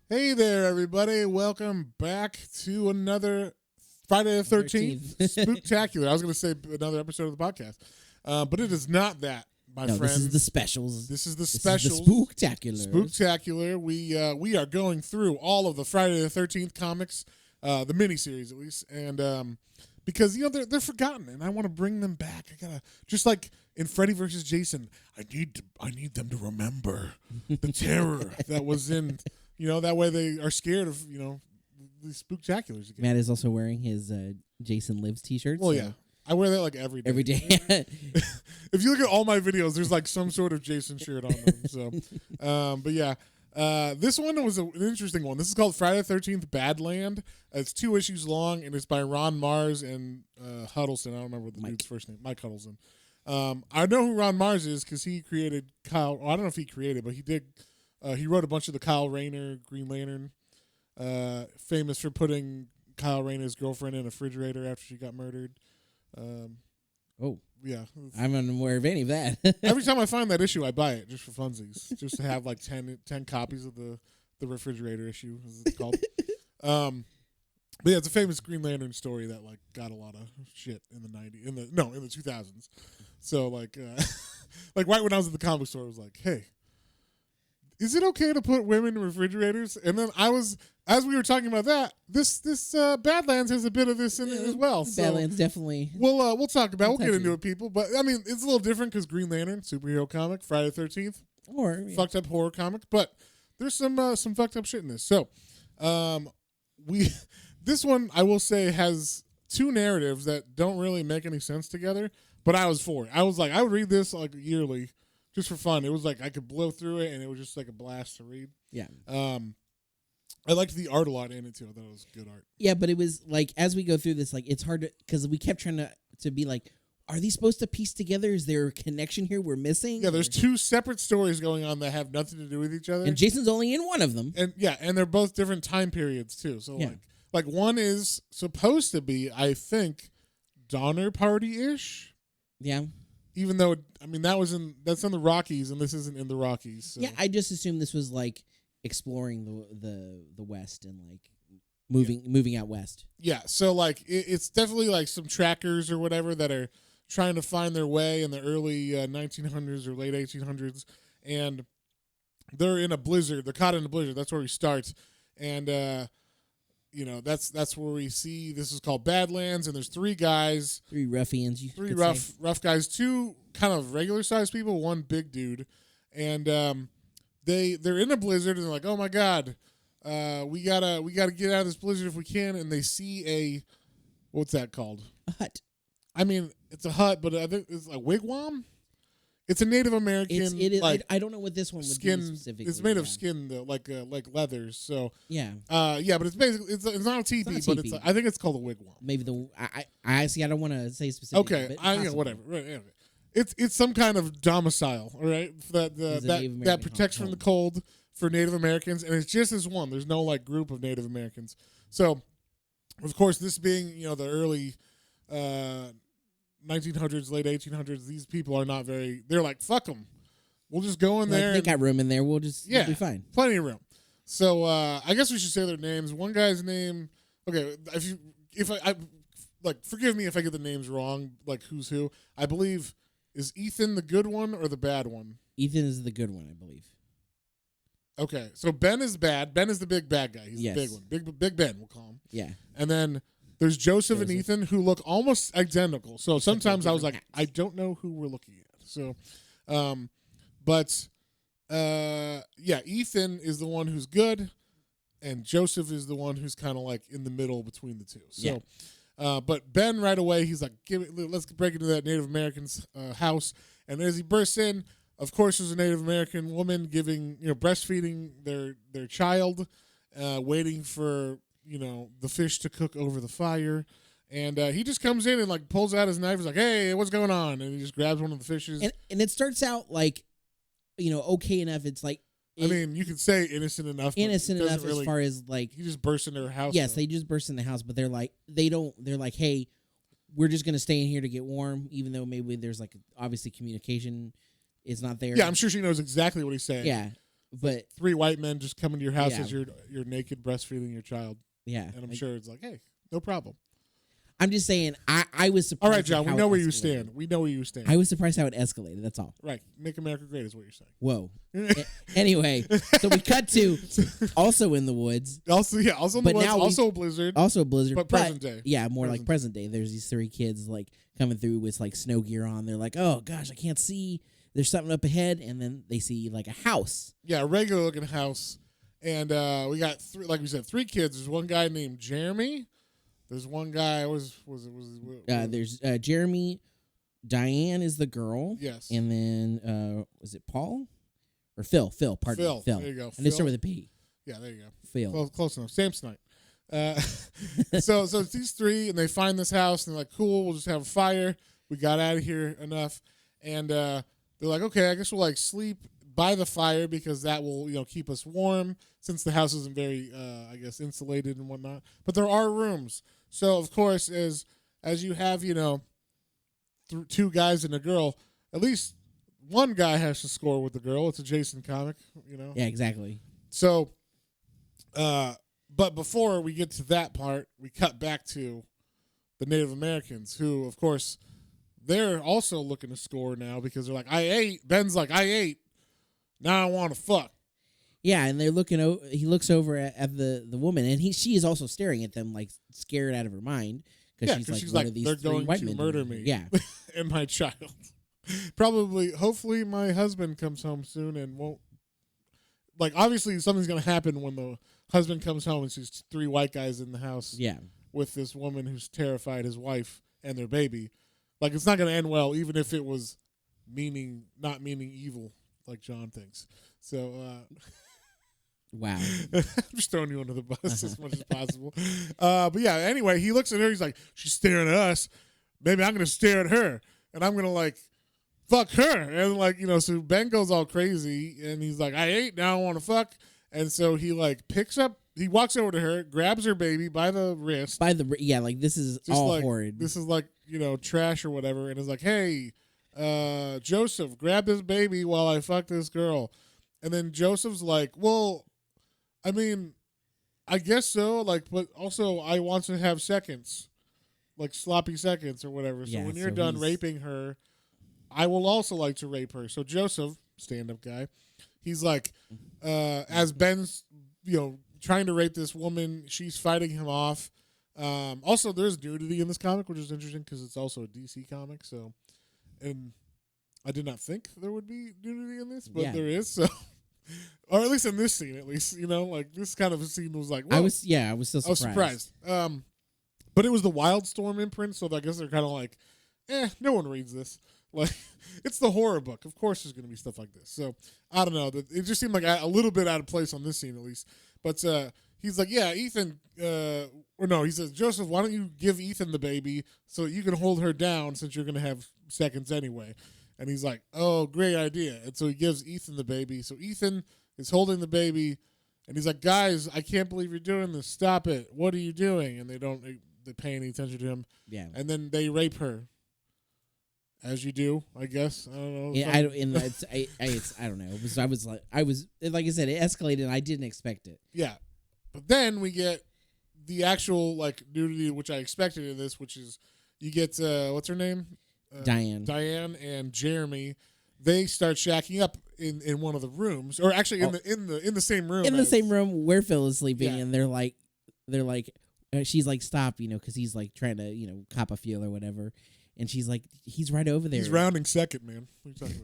Hey there, everybody. Welcome back to another Friday the 13th Spooktacular. I was going to say another episode of the podcast, but it is not that, my friends. This is the specials. This is the This specials. is the Spooktacular. Spooktacular. We are going through all of the Friday the 13th comics, the miniseries at least, and because they're forgotten, and I want to bring them back. I gotta, just like in Freddy vs. Jason. I need them to remember the terror that was in. That way they are scared of, these spooktaculars again. Matt is also wearing his Jason Lives t-shirt. Well, yeah. I wear that like every day. Every day. If you look at all my videos, there's like some sort of Jason shirt on them. So, but yeah. This one was an interesting one. This is called Friday the 13th Badland. It's 2 issues long, and it's by Ron Mars and Huddleston. I don't remember what the dude's first name. Mike Huddleston. I know who Ron Mars is because he created Kyle. Well, I don't know if he created, but he did. He wrote a bunch of the Kyle Rayner Green Lantern, famous for putting Kyle Rayner's girlfriend in a refrigerator after she got murdered. Oh. Yeah. I'm unaware of any of that. Every time I find that issue, I buy it just for funsies, just to have like 10 copies of the refrigerator issue, as it's called. But yeah, it's a famous Green Lantern story that like got a lot of shit in the 2000s. So like right when I was at the comic store, I was like, hey, is it okay to put women in refrigerators? And then as we were talking about that, this Badlands has a bit of this in it as well. So Badlands definitely. We'll talk about. We'll get into it, people. But I mean, it's a little different because Green Lantern, superhero comic, Friday the 13th, fucked up horror comic. But there's some fucked up shit in this. So, this one I will say has two narratives that don't really make any sense together. But I was for it. I was like, I would read this like yearly. Just for fun. It was like I could blow through it, and it was just like a blast to read. Yeah. I liked the art a lot in it, too. I thought it was good art. Yeah, but it was like, as we go through this, like, it's hard to, because we kept trying to be like, are these supposed to piece together? Is there a connection here we're missing? Yeah, there's two separate stories going on that have nothing to do with each other. And Jason's only in one of them. And yeah, and they're both different time periods, too. So, yeah. like one is supposed to be, I think, Donner Party-ish. Yeah. Even though, that's in the Rockies, and this isn't in the Rockies. So. Yeah, I just assumed this was like exploring the West and like moving out west. Yeah, so like it's definitely like some trackers or whatever that are trying to find their way in the early 1900s or late 1800s, and they're in a blizzard. They're caught in a blizzard. That's where we start, and that's where we see this is called Badlands, and there's three guys, three ruffians, three rough guys, two kind of regular sized people, one big dude, and they're in a blizzard, and they're like, oh my god, we gotta get out of this blizzard if we can, and they see what's that called? A hut. I mean, it's a hut, but I think it's a wigwam. It's a Native American. It is. Like, I don't know what this one would skin, be specifically. It's made of skin though, like leathers. So yeah, but it's basically it's not a teepee, but it's I think it's called a wigwam. Maybe I see. I don't want to say specifically. Okay, whatever. Right, anyway. It's some kind of domicile, all right, that protects from the cold for Native Americans, and it's just as one. There's no like group of Native Americans. So, of course, this being the early 1900s, late 1800s, these people are not very. They're like, fuck them. We'll just go in there. They got room in there. We'll be fine. Plenty of room. So I guess we should say their names. One guy's name. Okay, if I forgive me if I get the names wrong. Like who's who? I believe is Ethan the good one or the bad one? Ethan is the good one, I believe. Okay, so Ben is bad. Ben is the big bad guy. He's the big one. Big Ben, we'll call him. Yeah. And then there's Joseph and Ethan who look almost identical. So sometimes I was like, I don't know who we're looking at. So, Ethan is the one who's good, and Joseph is the one who's kind of like in the middle between the two. So, but Ben right away, he's like, let's break into that Native American's house. And as he bursts in, of course, there's a Native American woman giving, breastfeeding their child, waiting for, the fish to cook over the fire. And he just comes in and like pulls out his knife. He's like, hey, what's going on? And he just grabs one of the fishes. And it starts out like, okay enough. It's like, you could say innocent enough. Innocent enough as far as like. He just bursts into her house. Yes, they just burst in the house, but they're like, they're like, hey, we're just going to stay in here to get warm, even though maybe there's like obviously communication is not there. Yeah, I'm sure she knows exactly what he's saying. Yeah. But 3 white men just come into your house Yeah. as you're naked breastfeeding your child, yeah, and I'm sure it's like, hey, no problem. I'm just saying. I was surprised. All right, John, at we how know it where you escalated. stand. We know where you stand. I was surprised how it escalated. That's all. Right, make America great is what you're saying. Whoa. Anyway, so we cut to also in the woods. Also in the But woods, now also a blizzard. Also a blizzard, But present day. Yeah, more like Present present day. There's these 3 kids like coming through with like snow gear on. They're like, "Oh gosh, I can't see. There's something up ahead," and then they see like a house. Yeah, a regular looking house, and we got like we said, 3 kids. There's one guy named Jeremy. There's one guy There's Jeremy. Diane is the girl. Yes. And then was it Paul or Phil? Pardon me. Phil. There you go. And they start with a P. Yeah, there you go. Phil. Close enough. Samsonite. So it's these 3, and they find this house, and they're like, cool, we'll just have a fire. We got out of here enough. And they're like, okay, I guess we'll like sleep by the fire because that will, keep us warm since the house isn't very, I guess, insulated and whatnot. But there are rooms. So, of course, as you have, 2 guys and a girl, at least one guy has to score with the girl. It's a Jason comic, Yeah, exactly. So, but before we get to that part, we cut back to the Native Americans who, of course, they're also looking to score now because they're like, I ate. Ben's like, I ate. Now I want to fuck. Yeah, and they're looking. He looks over at the woman, and she is also staring at them, like scared out of her mind because she's like, "What are these they're 3 going white to men murder doing me, here?" and my child. Hopefully, my husband comes home soon and won't. Like, obviously, something's gonna happen when the husband comes home and sees 3 white guys in the house. Yeah, with this woman who's terrified his wife and their baby. Like, it's not gonna end well, even if it was not meaning evil, like John thinks. So. Wow. I'm just throwing you under the bus as much as possible. But yeah, anyway, he looks at her. He's like, she's staring at us. Maybe I'm going to stare at her. And I'm going to, like, fuck her. And, like, so Ben goes all crazy. And he's like, I ate. Now I want to fuck. And so he, like, he walks over to her, grabs her baby by the wrist. Like, this is just all like, horrid. This is, like, trash or whatever. And is like, hey, Joseph, grab this baby while I fuck this girl. And then Joseph's like, well, I mean, I guess so. Like, but also I want to have seconds, like sloppy seconds or whatever. So when you're done raping her, I will also like to rape her. So Joseph, stand-up guy, he's like, as Ben's, trying to rape this woman, she's fighting him off. Also, there's nudity in this comic, which is interesting because it's also a DC comic. So, and I did not think there would be nudity in this, but there is. So. Or at least in this scene, like this kind of a scene was like, whoa. I was still surprised. I was surprised. But it was the Wildstorm imprint, so I guess they're kind of like, no one reads this. Like, it's the horror book. Of course, there's going to be stuff like this. So I don't know. It just seemed like a little bit out of place on this scene, at least. But he's like, yeah, Ethan. Or no, he says, Joseph, why don't you give Ethan the baby so that you can hold her down since you're going to have seconds anyway. And he's like, oh, great idea. And so he gives Ethan the baby. So Ethan is holding the baby. And he's like, guys, I can't believe you're doing this. Stop it. What are you doing? And they pay any attention to him. Yeah. And then they rape her. As you do, I guess. I don't know. Yeah, I don't know. I was like I said, it escalated and I didn't expect it. Yeah. But then we get the actual, like, nudity, which I expected in this, which is you get, what's her name? Diane and Jeremy, they start shacking up in one of the rooms, or actually in the same room. In the same room where Phil is sleeping, and they're like, she's like, stop, because he's like trying to, cop a feel or whatever, and she's like, he's right over there. He's rounding second, man. What are you talking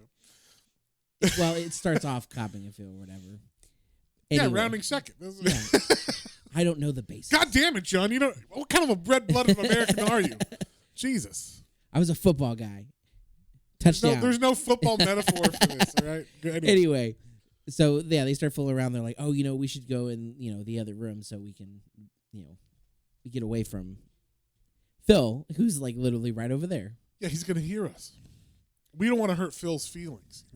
about? Well, it starts off copping a feel or whatever. Anyway, yeah, rounding second. Yeah. I don't know the basics. God damn it, John! What kind of a red-blooded American are you? Jesus. I was a football guy. Touchdown. There's no football metaphor for this, all right? Anyway, so yeah, they start fooling around. They're like, oh, we should go in, the other room so we can, we get away from Phil, who's like literally right over there. Yeah, he's going to hear us. We don't want to hurt Phil's feelings,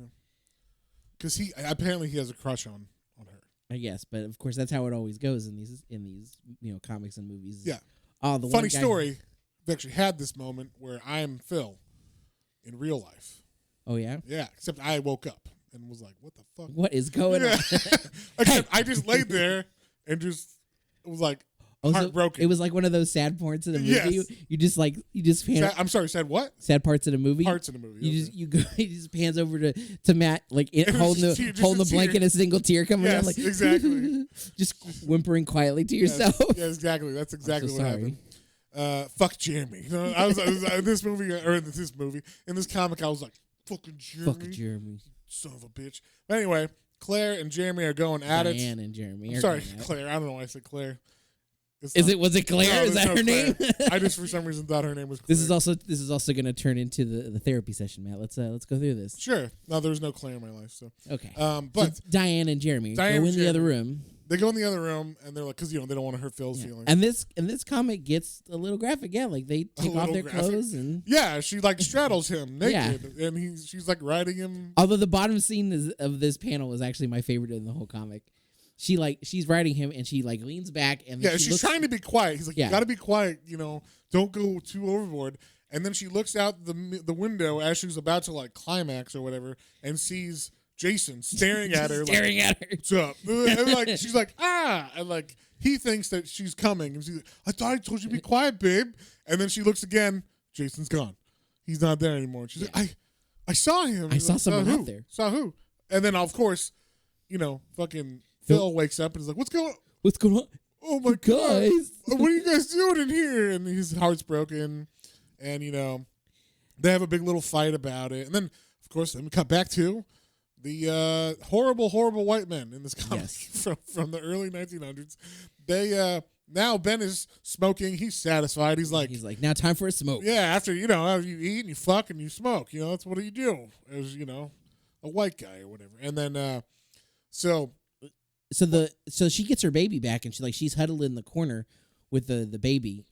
because he apparently has a crush on her. I guess, but of course that's how it always goes in these comics and movies. Yeah. The funny story. I've actually had this moment where I am Phil in real life. Oh, yeah? Yeah, except I woke up and was like, "What the fuck? What is going on?" I just laid there and just was like heartbroken. It was like one of those sad parts in a movie. Yes. You just pan. I'm sorry, said what? Sad parts in a movie. Parts in a movie. You just pans over to Matt, like holding the blanket, a single tear coming out, like exactly, just whimpering quietly to yourself. Yeah, exactly. That's exactly what sorry. happened. Fuck Jeremy. You know, I was in this movie in this comic. I was like, fucking Jeremy. Fucking Jeremy. Son of a bitch. But anyway, Claire and Jeremy are going at it. Diane and Jeremy. I'm sorry, Claire. I don't know why I said Claire. Was it Claire? No, is that her name? I just for some reason thought her name was Claire. This is also going to turn into the therapy session, Matt. Let's go through this. Sure. No, there's no Claire in my life, so okay. But so Diane and Jeremy go in the other room. They go in the other room and they're like, because they don't want to hurt Phil's feelings. And this comic gets a little graphic. Yeah, like they take off their clothes and she like straddles him naked, and she's like riding him. Although the bottom scene of this panel is actually my favorite in the whole comic. She's riding him and she like leans back and then she's trying to be quiet. He's like, you got to be quiet, don't go too overboard. And then she looks out the window as she's about to like climax or whatever, and sees Jason staring at her. What's up? And like she's like, and like he thinks that she's coming, and she's like, I thought I told you to be quiet, babe. And then she looks again. Jason's gone. He's not there anymore. And she's like, I saw him. I saw someone out there. Saw who? And then of course, fucking Phil wakes up and is like, What's going on? Oh my God. What are you guys doing in here? And his heart's broken. And, they have a big little fight about it. And then, of course, then we cut back to the horrible, horrible white men in this comic from the early 1900s. They, now Ben is smoking. He's satisfied. He's like, now time for a smoke. Yeah, after you eat and you fuck and you smoke. That's what you do as, a white guy or whatever. And then, So she gets her baby back and she's huddled in the corner with the baby,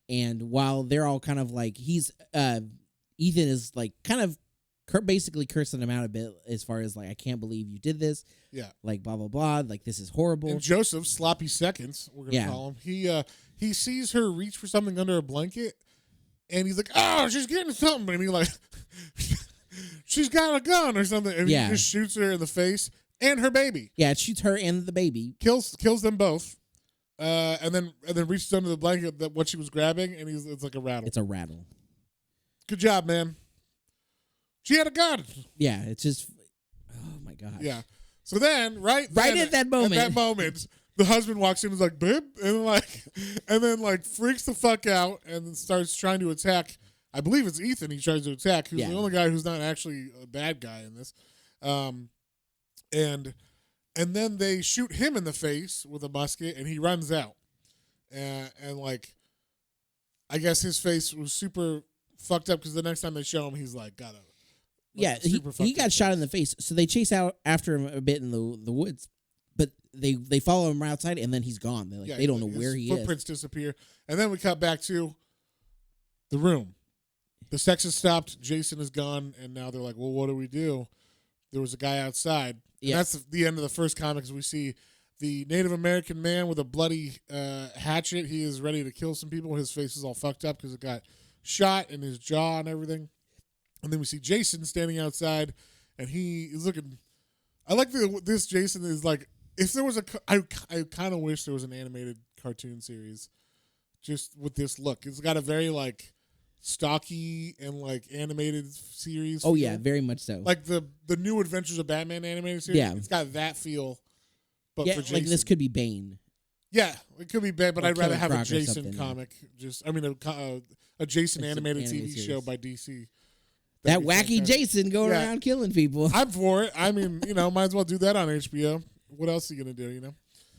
and while they're all kind of like Ethan is like kind of basically cursing him out a bit as far as like, I can't believe you did this, like blah blah blah, like this is horrible. And Joseph, sloppy seconds, we're gonna call him. He sees her reach for something under a blanket, and he's like, oh, she's getting something, and he like she's got a gun or something, and he just shoots her in the face. And her baby. Yeah, it shoots her and the baby. Kills them both. And then reaches under the blanket that what she was grabbing, and it's like a rattle. It's a rattle. Good job, man. She had a gun. Yeah, it's just, oh my God. Yeah. So then, right at that moment, the husband walks in and is like, babe, and then freaks the fuck out and then starts trying to attack. I believe it's Ethan he tries to attack, who's the only guy who's not actually a bad guy in this. And then they shoot him in the face with a musket, and he runs out. And I guess his face was super fucked up because the next time they show him, he's like got a he got shot in the face. So they chase out after him a bit in the woods, but they follow him outside, and then he's gone. They don't know where he is. Footprints disappear, and then we cut back to the room. The sex has stopped. Jason is gone, and now they're like, well, what do we do? There was a guy outside. Yeah. That's the end of the first comics. We see the Native American man with a bloody hatchet. He is ready to kill some people. His face is all fucked up because it got shot in his jaw and everything. And then we see Jason standing outside, and he is looking. I like this Jason is like, if there was I kind of wish there was an animated cartoon series just with this look. It's got a very like stocky and like animated series feel. Yeah, very much so. Like the New Adventures of Batman animated series. Yeah, it's got that feel. But for Jason, like this could be Bane. Yeah, it could be Bane, but I'd rather have a Jason comic. A Jason animated TV series. Show by DC. That wacky fantastic. Jason going around killing people. I'm for it. I mean, might as well do that on HBO. What else are you gonna do?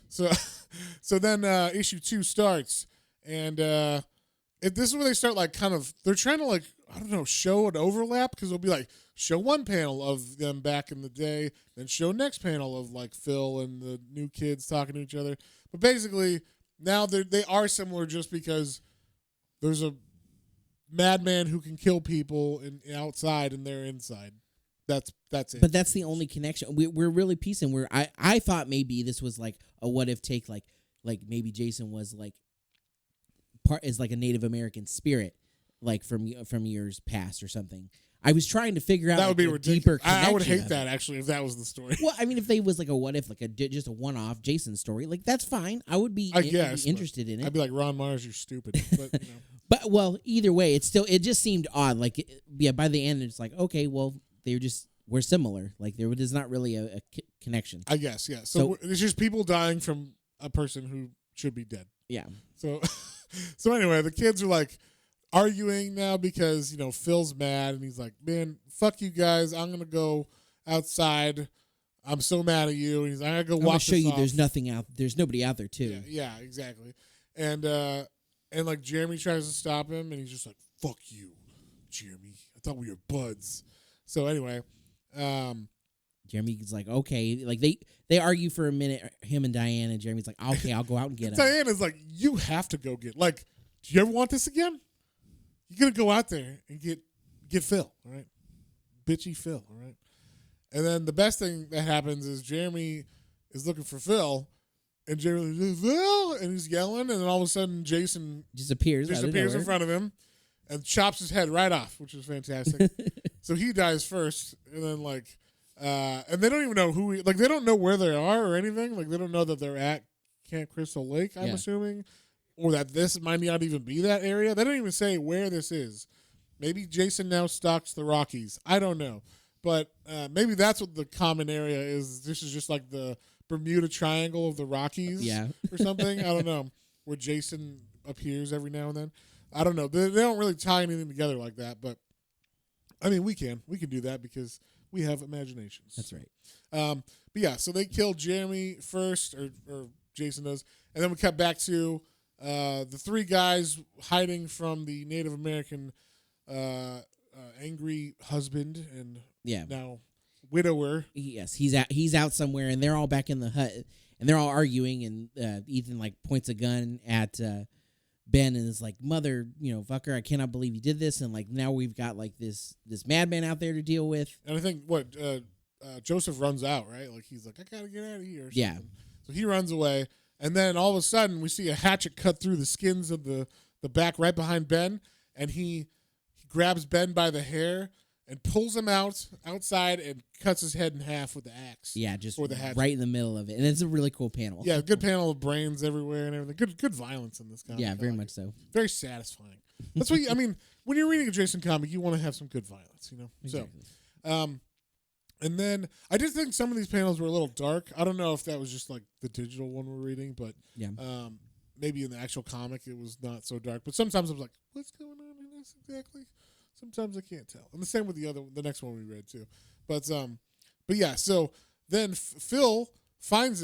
So then issue 2 starts, and this is where they start they're trying to show an overlap, because it'll be like show one panel of them back in the day, then show next panel of like Phil and the new kids talking to each other. But basically now they are similar just because there's a madman who can kill people outside and they're inside. That's it. But that's the only connection. We're really piecing where I thought maybe this was like a what if take, like maybe Jason was like part is like a Native American spirit, like from years past or something. I was trying to figure out That would be a ridiculous. deeper I would connection hate of that it. actually if that was the story. Well, I mean, if they was like a what if, like just a one-off Jason story, like that's fine. I would be, I guess, be interested in it. I'd be like, Ron Mars, you're stupid. But But well, either way, it just seemed odd. Like, yeah, by the end, it's like, okay, well, we're similar. Like there was not really a connection. I guess, yeah. So it's just people dying from a person who should be dead. Yeah. So, so anyway, the kids are like arguing now because Phil's mad and he's like, "Man, fuck you guys! I'm gonna go outside. I'm so mad at you." And he's like, "I gotta go I'm gonna walk show this you. off." There's nobody out there too. Yeah, exactly. And like Jeremy tries to stop him, and he's just like, "Fuck you, Jeremy. I thought we were buds." So anyway, Jeremy's like, okay, like they argue for a minute, him and Diane, and Jeremy's like, okay, I'll go out and get him. Diana's like, "You have to go get. Like, do you ever want this again? You're gonna go out there and get Phil, all right? Bitchy Phil, all right?" And then the best thing that happens is Jeremy is looking for Phil, and Jeremy's like, "Phil!" and he's yelling, and then all of a sudden Jason disappears in front of him and chops his head right off, which is fantastic. So he dies first, and then and they don't even know they don't know where they are or anything. Like they don't know that they're at Camp Crystal Lake, I'm assuming, or that this might not even be that area. They don't even say where this is. Maybe Jason now stalks the Rockies. I don't know. But maybe that's what the common area is. This is just like the Bermuda Triangle of the Rockies or something. I don't know. Where Jason appears every now and then. I don't know. They don't really tie anything together like that. But, I mean, we can. We can do that because we have imaginations. That's right. But, yeah, so they kill Jeremy first, or Jason does. And then we cut back to the three guys hiding from the Native American angry husband and now widower. Yes, he's out somewhere, and they're all back in the hut, and they're all arguing, and Ethan like points a gun at Ben and is like, "Mother, fucker, I cannot believe you did this," and like now we've got like this madman out there to deal with. And I think Joseph runs out, right? Like he's like, "I gotta get out of here." Yeah. So he runs away, and then all of a sudden we see a hatchet cut through the skins of the back right behind Ben, and he grabs Ben by the hair and pulls him outside and cuts his head in half with the axe. Yeah, just or the hatchet. right in the middle of it, and it's a really cool panel. Yeah, good panel of brains everywhere and everything. Good violence in this comic. Yeah, very much so. Very satisfying. That's what I mean. When you're reading a Jason comic, you want to have some good violence, Exactly. So, and then I did think some of these panels were a little dark. I don't know if that was just like the digital one we're reading, but maybe in the actual comic it was not so dark. But sometimes I was like, "What's going on in this exactly?" Sometimes I can't tell. And the same with the next one we read too. But yeah, so then Phil found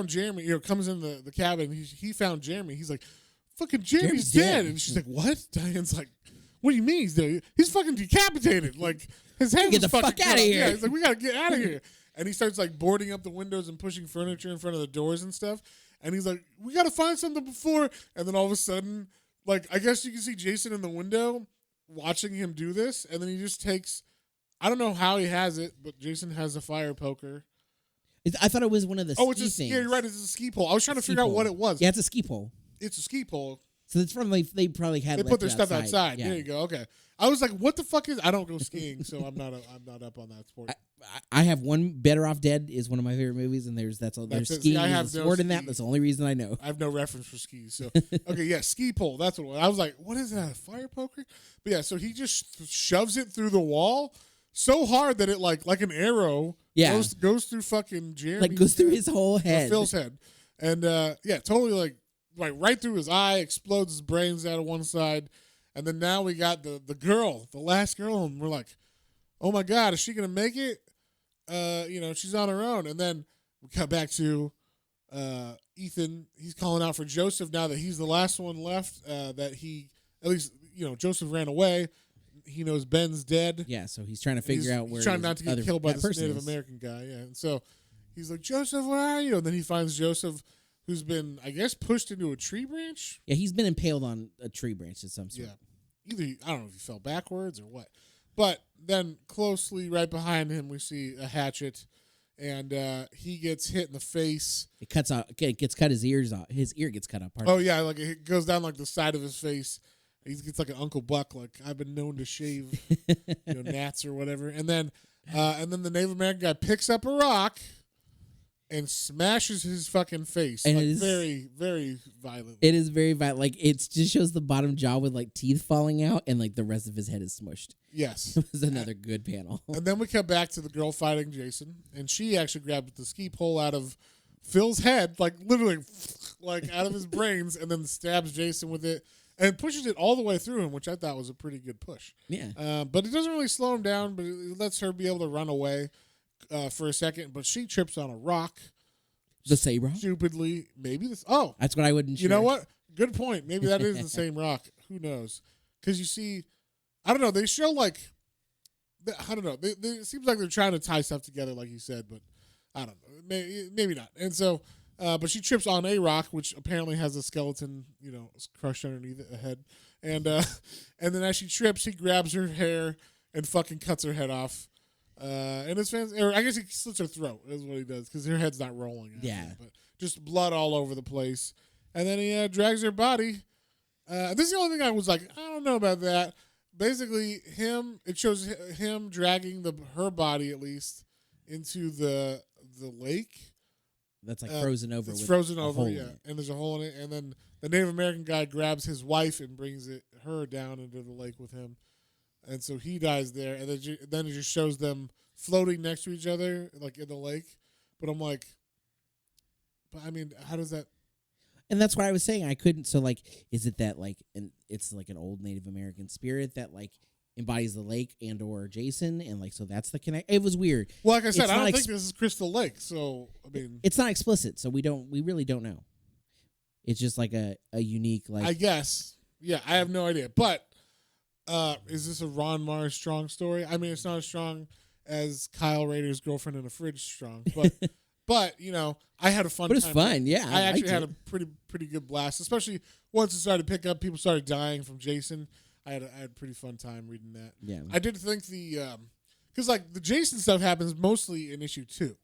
Jeremy, comes in the cabin. He found Jeremy. He's like, "Fucking Jeremy's dead." And she's like, "What?" Diane's like, "What do you mean he's dead? He's fucking decapitated. Like his head Get was the fucking fuck out of here." Yeah, he's like, "We gotta get out of here." And he starts like boarding up the windows and pushing furniture in front of the doors and stuff. And he's like, "We gotta find something before." And then all of a sudden, like I guess you can see Jason in the window watching him do this, and then he just takes, I don't know how he has it, but Jason has a fire poker. I thought it was one of the ski things. Yeah, you're right, it's a ski pole. I was trying to figure out what it was. Yeah, it's a ski pole. It's a ski pole. So it's from like they probably had. They put their stuff outside. Yeah. There you go. Okay, I was like, "What the fuck is?" I don't go skiing, so I'm not up on that sport. I have one. Better Off Dead is one of my favorite movies, and there's skiing. I have no sport in that. That's the only reason I know. I have no reference for skis. So okay, yeah, ski pole. That's what it was. I was like, "What is that? A fire poker?" But yeah, so he just shoves it through the wall so hard that it like an arrow. Goes through fucking Jeremy. Like goes through his whole head. Phil's head, and totally like right through his eye, explodes his brains out of one side, and then now we got the girl, the last girl, and we're like, "Oh my God, is she gonna make it?" She's on her own, and then we cut back to Ethan. He's calling out for Joseph now that he's the last one left. Joseph ran away. He knows Ben's dead. Yeah, so he's trying to figure out where. He's trying not to get killed by this Native American guy. Yeah, and so he's like, "Joseph, where are you?" And then he finds Joseph, who's been, I guess, pushed into a tree branch. Yeah, he's been impaled on a tree branch of some sort. Yeah, I don't know if he fell backwards or what. But then closely right behind him, we see a hatchet, and he gets hit in the face. It cuts out. It gets cut his ears off. His ear gets cut off. Oh yeah, like it goes down like the side of his face, He gets like an Uncle Buck, like I've been known to shave, gnats or whatever. And then the Native American guy picks up a rock and smashes his fucking face, And like it is, very, very violently. It is very violent. Like it just shows the bottom jaw with like teeth falling out, and like the rest of his head is smushed. Yes, It was another good panel. And then we come back to the girl fighting Jason, and she actually grabbed the ski pole out of Phil's head, like literally, like out of his brains, and then stabs Jason with it and pushes it all the way through him, which I thought was a pretty good push. Yeah. But it doesn't really slow him down, but it lets her be able to run away for a second. But she trips on a rock. The same rock? Stupidly. Maybe this. Oh. That's what I wouldn't You know what? Good point. Maybe that is the same rock. Who knows? Because you see, I don't know. They show like, I don't know. It seems like they're trying to tie stuff together, like you said, but I don't know. Maybe not. And so, but she trips on a rock, which apparently has a skeleton, crushed underneath it, a head. And then as she trips, he grabs her hair and fucking cuts her head off. And his fans, or I guess he slits her throat, is what he does, because her head's not rolling. Yeah. But just blood all over the place. And then he drags her body. This is the only thing I was like, I don't know about that. Basically, it shows him dragging her body, at least, into the lake. That's like frozen over. It's with frozen a over, hole yeah. in it. And there's a hole in it. And then the Native American guy grabs his wife and brings her down into the lake with him. And so he dies there. And then it just shows them floating next to each other, like in the lake. But I'm like, I mean, how does that? And that's what I was saying. I couldn't. So, like, is it that, like, it's like an old Native American spirit that, like, embodies the lake and or Jason? And, like, so that's the connect. It was weird. Well, like I said, It's I don't not think this is Crystal Lake. So, I mean. It's not explicit. So we really don't know. It's just like a unique, like. I guess. Yeah, I have no idea. But is this a Ron Mars strong story? I mean, it's not as strong as Kyle Rader's girlfriend in a fridge strong. But. But, I had a fun time. But it's fun, yeah. I actually had a pretty good blast, especially once it started to pick up. People started dying from Jason. I had a pretty fun time reading that. Yeah. I did think because, like, the Jason stuff happens mostly in issue 2.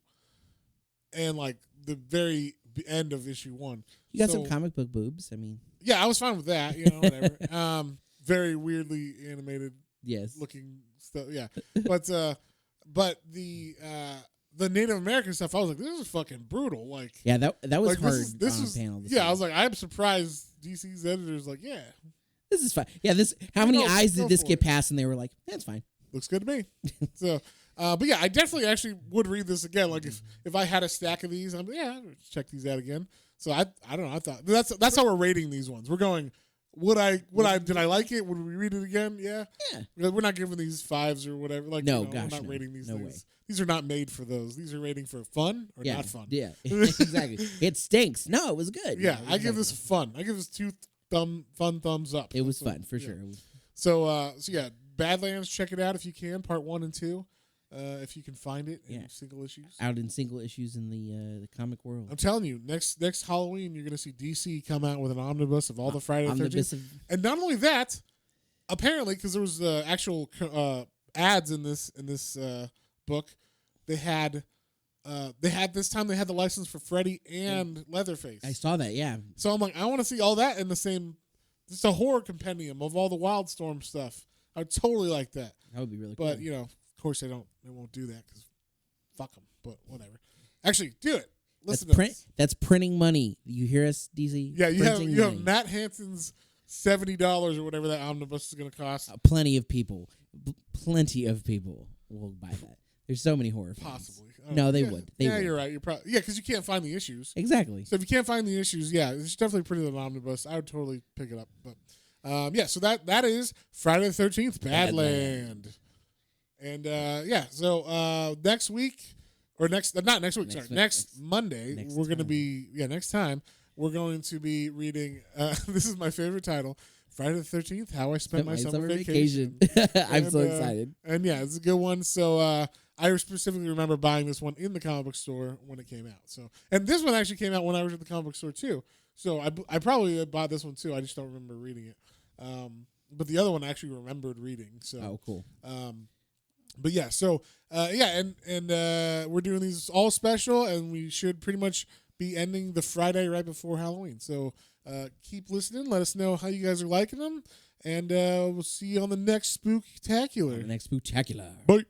And, like, the very end of issue 1. You got some comic book boobs, I mean. Yeah, I was fine with that, whatever. Very weirdly animated looking stuff, yeah. But the Native American stuff, I was like, this is fucking brutal. Like, yeah, that was like, hard. This was panel. Yeah, I was like, I'm surprised DC's editors like, yeah, this is fine. Yeah, how many eyes did this get past? And they were like, that's fine. Looks good to me. So, but yeah, I definitely actually would read this again. Like if I had a stack of these, I'd check these out again. So I don't know. I thought that's how we're rating these ones. We're going. Did I like it? Would we read it again? Yeah. Yeah. We're not giving these 5s or whatever. Like, no, we're not rating these things. Way. These are not made for those. These are rating for fun or not fun. Yeah, exactly. It stinks. No, it was good. Yeah, I give this fun. I give this 2 fun thumbs up. It was fun for sure. So yeah, Badlands, check it out if you can. Part 1 and 2. If you can find it in single issues. Out in single issues in the comic world. I'm telling you, next Halloween, you're going to see DC come out with an omnibus of all the Friday the 13th. And not only that, apparently, because there was actual ads in this book, they had this time they had the license for Freddy and Leatherface. I saw that, yeah. So I'm like, I want to see all that in the same, just a horror compendium of all the Wildstorm stuff. I would totally like that. That would be really cool. But, of course, they won't do that because fuck them. But whatever. Actually, do it. Listen to this. That's printing money. You hear us, DC? Yeah, you have Matt Hansen's $70 or whatever that omnibus is going to cost. Plenty of people will buy that. There's so many horror fans. Possibly. No, they would. They would. You're right. Because you can't find the issues. Exactly. So if you can't find the issues, it's definitely pretty than an omnibus. I would totally pick it up. But so that is Friday the 13th, Badland. And so next week, or next Monday, we're going to be, next time, we're going to be reading, this is my favorite title, Friday the 13th, How I Spent My Summer Vacation. I'm so excited. And it's a good one. So I specifically remember buying this one in the comic book store when it came out. So, and this one actually came out when I was at the comic book store too. So I probably bought this one too. I just don't remember reading it. But the other one I actually remembered reading. So cool. But yeah, so and we're doing these all special, and we should pretty much be ending the Friday right before Halloween. So keep listening. Let us know how you guys are liking them, And we'll see you on the next Spooktacular. The next Spooktacular. Bye.